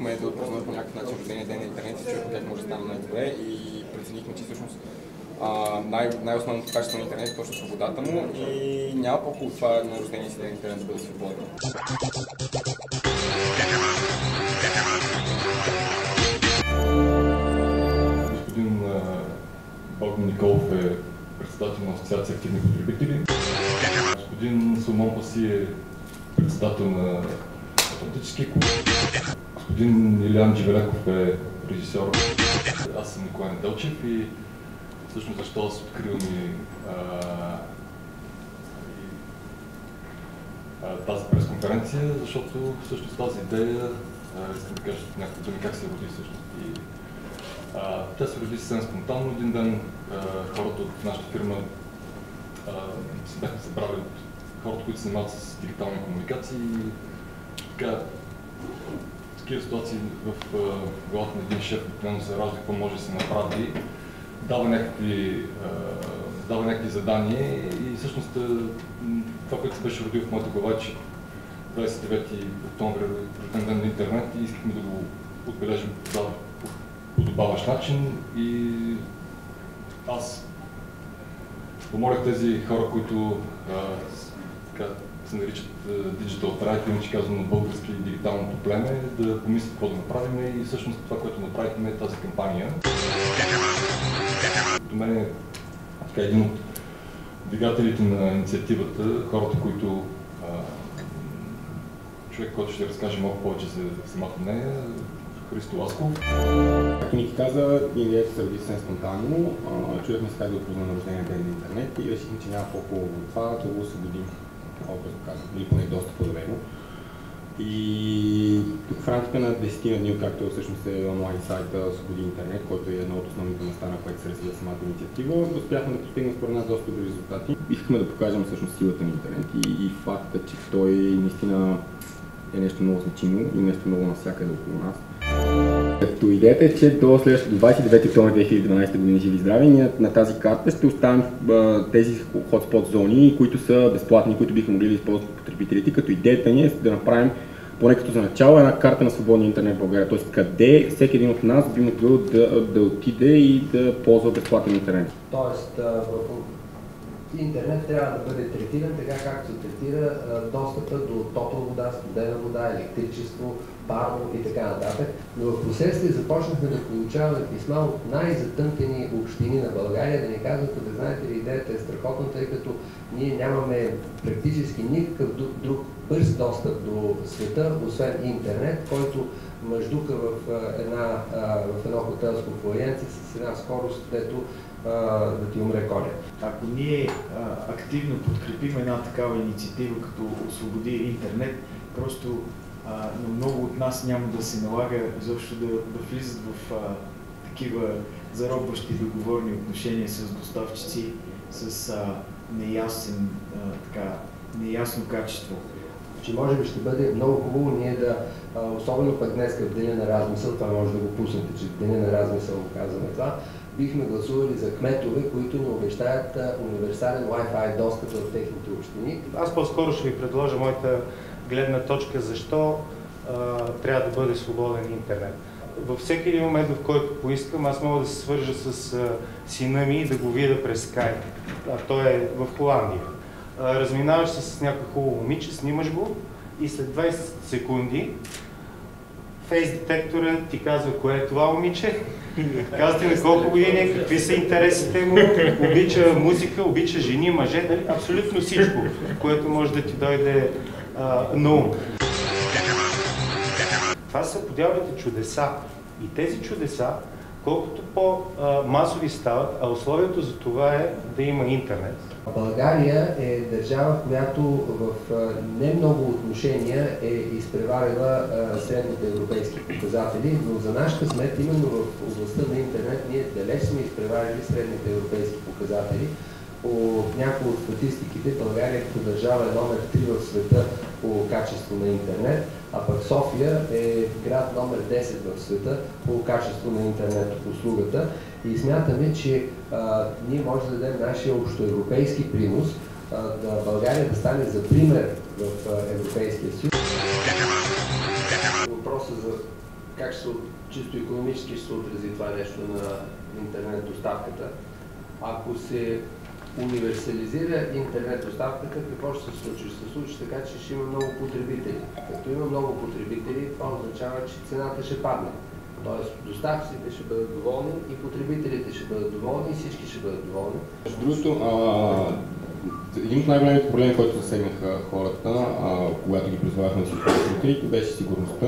искахме да отпразнуваме по някакъв начин рождения ден на интернет и чуехме как може да стане най-добре и преценихме, че всъщност най-основното качество на интернет е точно свободата му и няма по-хубаво това на рождения си ден интернет да бъде свободен. Господин Богдан Николов е председател на Асоциация активни потребители. Господин Соломон Паси е председател на Атлантическия клуб. Господин Илян Джевеляков е режисьор. Аз съм Николай Неделчев и всъщност защо аз откривам тази пресконференция, защото всъщност тази идея, искам да кажа някакви думи как се роди всъщност. Тя се роди съвсем спонтанно. Един ден хората от нашата фирма се бяхме събрали от хората, които се занимават с дигитални комуникации и така, такива ситуации в главата на един шеф обикновено се ражда какво може да се направи, дава някакви задания и всъщност това, което се беше родил в моята глава, че 29 октомври рожден ден на интернет и искахме да го отбележим по подобаващ начин и аз помолих тези хора, които се наричат Digital Tribe, иначе казвам на български дигиталното племе, да помислят какво да направим и всъщност това, което направихме е тази кампания. До мен е един от двигателите на инициативата, хората, които човек, който ще разкаже малко повече за самата нея, Христо Ласков. Както Ники каза, идеята се роди съвсем спонтанно. Чудехме се как да отпразнуваме рождения ден на интернет и решихме, че няма по-хубаво от това да го освободим, образно казвам, или поне доста до него. И в рамките на 10 дни, както всъщност е онлайн сайта Свободи интернет, който е едно от основните места, на което се развива самата инициатива, успяхме да постигнем според нас доста добри резултати. Искахме да покажем всъщност силата на интернет и факта, че той наистина е нещо много значимо и нещо много навсякъде около нас. Като идеята е, че до следващото 29 октомври 2012 година живи здрави, ние на тази карта ще оставим тези хотспот зони, които са безплатни, които биха могли да използват потребителите, като идеята ни е да направим поне като за начало една карта на свободния интернет в България, т.е. къде всеки един от нас би могъл да отиде и да ползва безплатен интернет. Тоест, интернет трябва да бъде третиран така, както се третира достъпа до топла вода, студена вода, електричество, парно и така нататък. Но в последствие започнахме да получаваме писма от най-затънкени общини на България, да ни казват, да знаете ли, идеята е страхотна, тъй като ние нямаме практически никакъв друг бърз достъп до света, освен интернет, който мъждука в едно хотелско фоайенце с една скорост, където да ти умре коня. Ако ние активно подкрепим една такава инициатива, като Освободи интернет, просто на много от нас няма да се налага изобщо да влизат в такива заробващи договорни отношения с доставчици с неясно качество. Че може би ще бъде много хубаво ние да, особено пък днес в Деня на размисъл, това може да го пуснете, че в Деня на размисъл го казваме това, бихме гласували за кметове, които ни обещаят универсален Wi-Fi достъп в техните общини. Аз по-скоро ще ви предложа моята гледна точка защо трябва да бъде свободен интернет. Във всеки един момент, в който поискам, аз мога да се свържа с сина ми и да го видя през Skype. Той е в Холандия. Разминаваш се с някакво хубаво момиче, снимаш го и след 20 секунди фейс детектора ти казва кое е това момиче, казвате ми колко години, какви са интересите му, обича музика, обича жени, мъже, нали? Абсолютно всичко, което може да ти дойде на ум. Това са подявните чудеса и тези чудеса, колкото по-масови стават, а условието за това е да има интернет. България е държава, която в не много отношения е изпреварила средните европейски показатели, но за наш късмет, именно в областта на интернет, ние далеч сме изпреварили средните европейски показатели. По някои от статистиките България като държава е номер 3 в света по качество на интернет, а пък София е град номер 10 в света по качество на интернет услугата. И смятаме, че ние може да дадем нашия общоевропейски принос, да България да стане за пример в Европейския съюз. Въпросът за как чисто икономически ще се отрази това нещо на интернет доставката. Ако се универсализира интернет доставката, какво ще се случи? Ще се случи така, че ще има много потребители. Като има много потребители, това означава, че цената ще падне. Тоест доставчиците ще бъдат доволни и потребителите ще бъдат доволни и всички ще бъдат доволни. Между другото, един от най-големите проблеми, който засегнаха хората, когато ги призовахме да си потребителите, беше сигурността.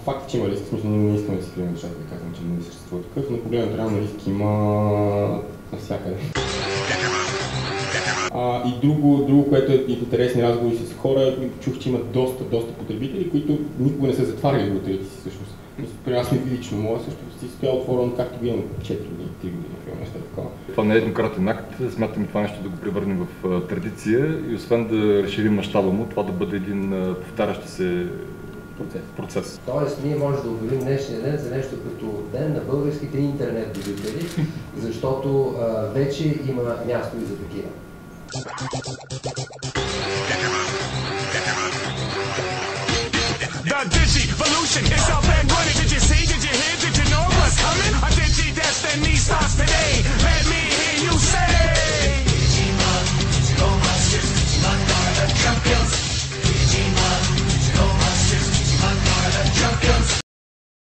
Факт е, че има риск, в смисъл не искаме да си крием нещата, да казвам, че не съществува такъв, но проблемът реално риск има навсякъде. И друго, което е интересни разговори с хора, чух, че има доста потребители, които никога не са затваряли лотериите си всъщност. При нас ми лично, моя също си стоя отворен, както го имам 4 години, 3 години, нещо такова. Това не е еднократен акт, смятам това нещо да го превърнем в традиция и освен да разширим мащаба му, това да бъде един повтарящ се процес. Тоест, ние можем да обявим днешния ден за нещо като ден на българските интернет добители, защото вече има място и за такива. The Digivolution is up and running. Did you see? Did you hear? Did you know what's coming? A Digi Destiny starts to